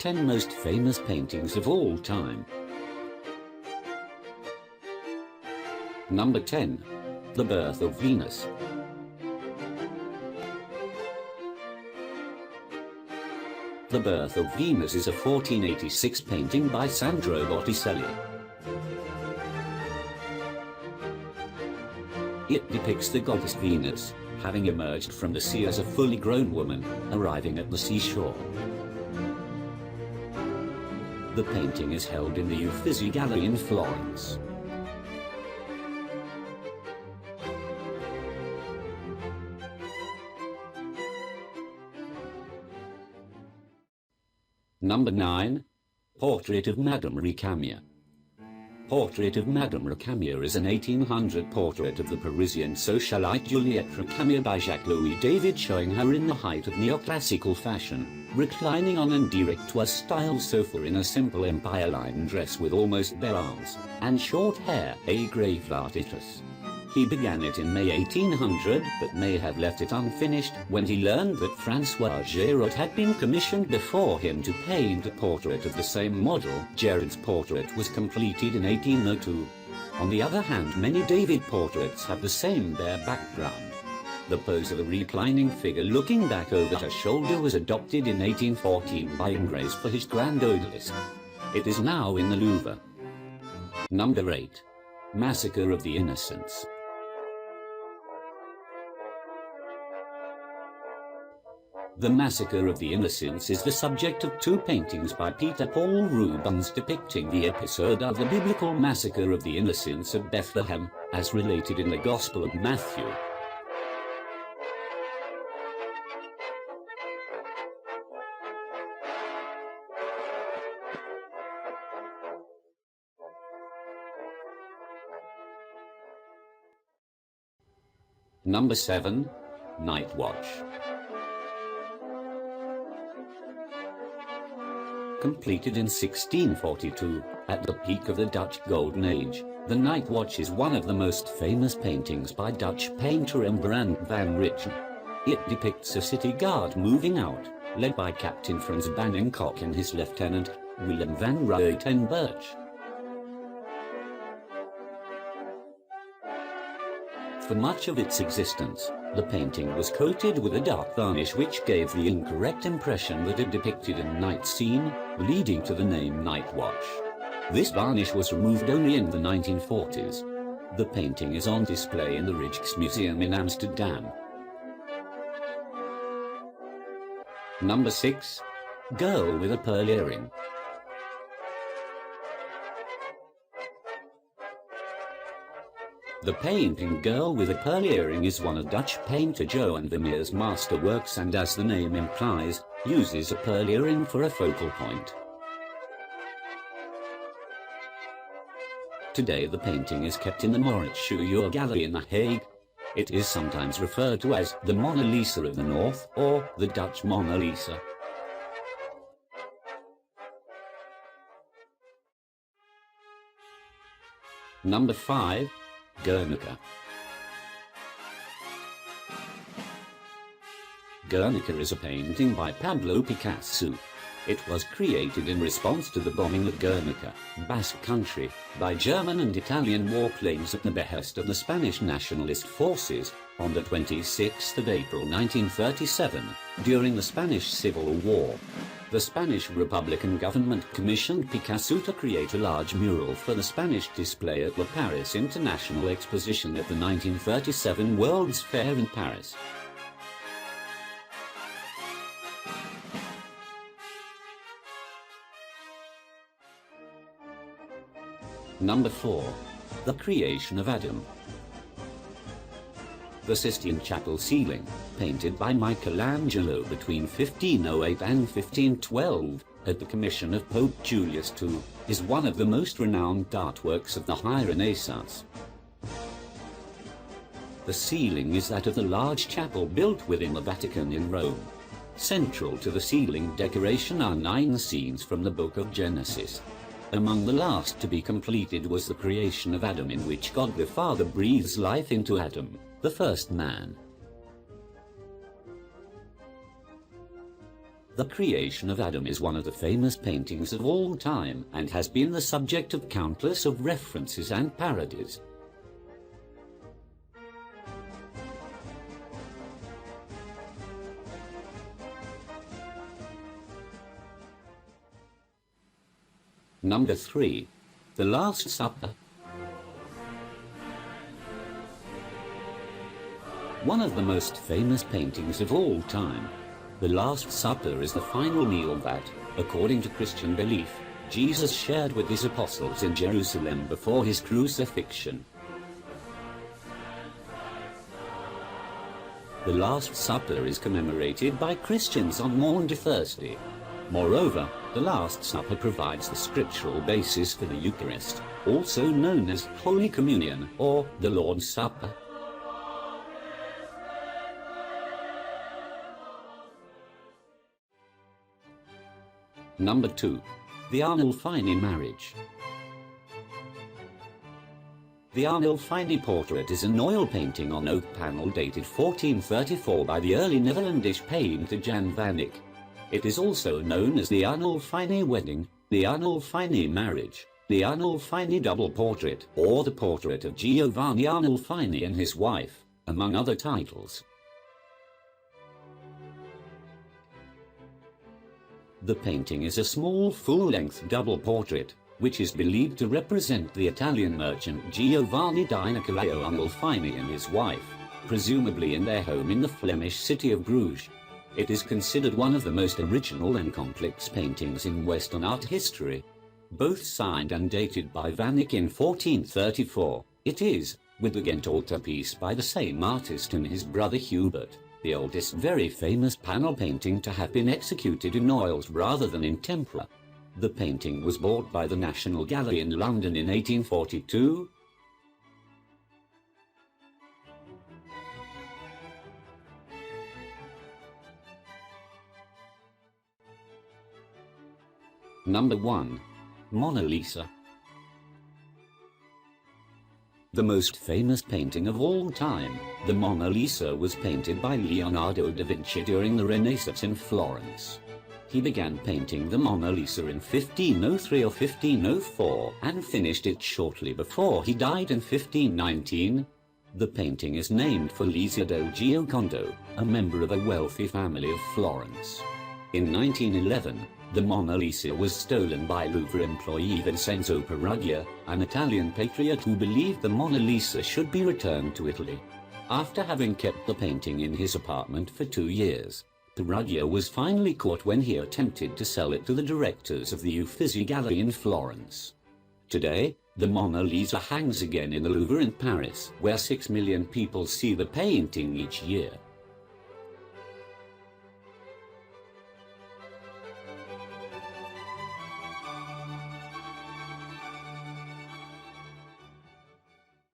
10 most famous paintings of all time. Number 10. The Birth of Venus. The Birth of Venus is a 1486 painting by Sandro Botticelli. It depicts the goddess Venus, having emerged from the sea as a fully grown woman, arriving at the seashore. The painting is held in the Uffizi Gallery in Florence. Number 9. Portrait of Madame Recamier. Portrait of Madame Recamier is an 1800 portrait of the Parisian socialite Juliette Recamier by Jacques-Louis David, showing her in the height of neoclassical fashion, reclining on an directoire-style sofa in a simple empire-line dress with almost bare arms, and short hair, a grave artifice. He began it in May 1800, but may have left it unfinished when he learned that François Gérard had been commissioned before him to paint a portrait of the same model. Gérard's portrait was completed in 1802. On the other hand, many David portraits have the same bare background. The pose of a reclining figure looking back over her shoulder was adopted in 1814 by Ingres for his Grand Odalisque. It is now in the Louvre. Number 8. Massacre of the Innocents. The Massacre of the Innocents is the subject of two paintings by Peter Paul Rubens depicting the episode of the biblical Massacre of the Innocents of Bethlehem, as related in the Gospel of Matthew. Number 7. Night Watch. Completed in 1642, at the peak of the Dutch Golden Age, the Night Watch is one of the most famous paintings by Dutch painter Rembrandt van Rijn. It depicts a city guard moving out, led by Captain Frans Banningcock and his lieutenant, Willem van Ruitenberg. For much of its existence, the painting was coated with a dark varnish which gave the incorrect impression that it depicted a night scene, leading to the name Night Watch. This varnish was removed only in the 1940s. The painting is on display in the Rijksmuseum in Amsterdam. Number 6. Girl with a Pearl Earring. The painting Girl with a Pearl Earring is one of Dutch painter Johan Vermeer's masterworks, and as the name implies, uses a pearl earring for a focal point. Today the painting is kept in the Mauritshuis Gallery in The Hague. It is sometimes referred to as the Mona Lisa of the North, or the Dutch Mona Lisa. Number 5. Guernica. Guernica is a painting by Pablo Picasso. It was created in response to the bombing of Guernica, Basque Country, by German and Italian warplanes at the behest of the Spanish nationalist forces, on the 26th of April 1937, during the Spanish Civil War. The Spanish Republican government commissioned Picasso to create a large mural for the Spanish display at the Paris International Exposition at the 1937 World's Fair in Paris. Number 4. The Creation of Adam. The Sistine Chapel ceiling, painted by Michelangelo between 1508 and 1512, at the commission of Pope Julius II, is one of the most renowned artworks of the High Renaissance. The ceiling is that of the large chapel built within the Vatican in Rome. Central to the ceiling decoration are 9 scenes from the Book of Genesis. Among the last to be completed was the creation of Adam, in which God the Father breathes life into Adam, the first man. The creation of Adam is one of the famous paintings of all time and has been the subject of countless of references and parodies. Number 3. The Last Supper. One of the most famous paintings of all time. The Last Supper is the final meal that, according to Christian belief, Jesus shared with his apostles in Jerusalem before his crucifixion. The Last Supper is commemorated by Christians on Maundy Thursday. Moreover, the Last Supper provides the scriptural basis for the Eucharist, also known as Holy Communion or the Lord's Supper. Number 2. The Arnolfini Marriage. The Arnolfini portrait is an oil painting on oak panel dated 1434 by the early Netherlandish painter Jan van Eyck. It is also known as the Arnolfini Wedding, the Arnolfini Marriage, the Arnolfini Double Portrait, or the Portrait of Giovanni Arnolfini and his wife, among other titles. The painting is a small full-length double portrait, which is believed to represent the Italian merchant Giovanni di Niccolao Arnolfini and his wife, presumably in their home in the Flemish city of Bruges. It is considered one of the most original and complex paintings in Western art history. Both signed and dated by Van Eyck in 1434, it is, with the Ghent altarpiece by the same artist and his brother Hubert, the oldest very famous panel painting to have been executed in oils rather than in tempera. The painting was bought by the National Gallery in London in 1842. Number 1. Mona Lisa. The most famous painting of all time, the Mona Lisa, was painted by Leonardo da Vinci during the Renaissance in Florence. He began painting the Mona Lisa in 1503 or 1504 and finished it shortly before he died in 1519. The painting is named for Lisa del Giocondo, a member of a wealthy family of Florence. In 1911, the Mona Lisa was stolen by Louvre employee Vincenzo Peruggia, an Italian patriot who believed the Mona Lisa should be returned to Italy. After having kept the painting in his apartment for 2 years, Peruggia was finally caught when he attempted to sell it to the directors of the Uffizi Gallery in Florence. Today, the Mona Lisa hangs again in the Louvre in Paris, where 6 million people see the painting each year.